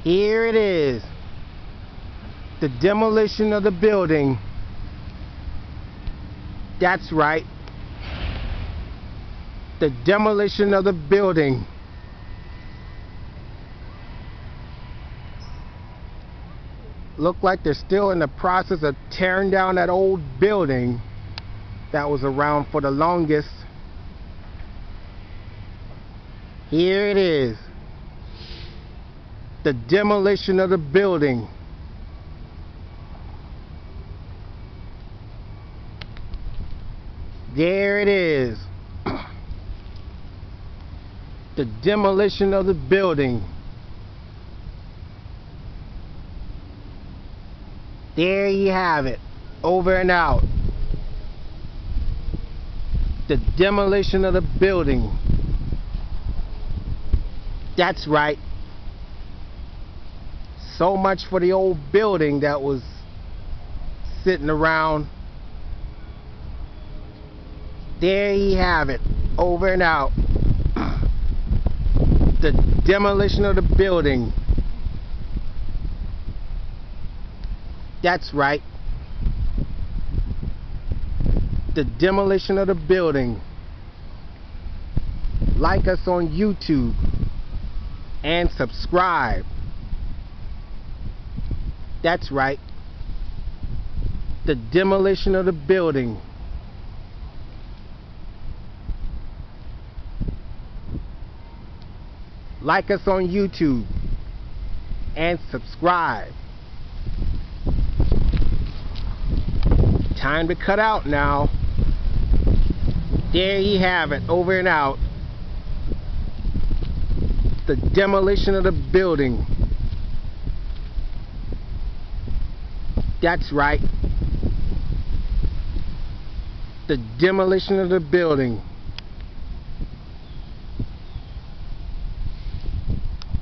Here it is. The demolition of the building. That's right. The demolition of the building. Look like they're still in the process of tearing down that old building that was around for the longest. Here it is. The demolition of the building. There it is. The demolition of the building. There you have it. Over and out. The demolition of the building. That's right. So much for the old building that was sitting around. There you have it. Over and out. The demolition of the building. That's right. The demolition of the building. Like us on YouTube and subscribe. That's right. The demolition of the building. Like us on YouTube and subscribe. Time to cut out now. There you have it. Over and out. The demolition of the building. That's right. The demolition of the building.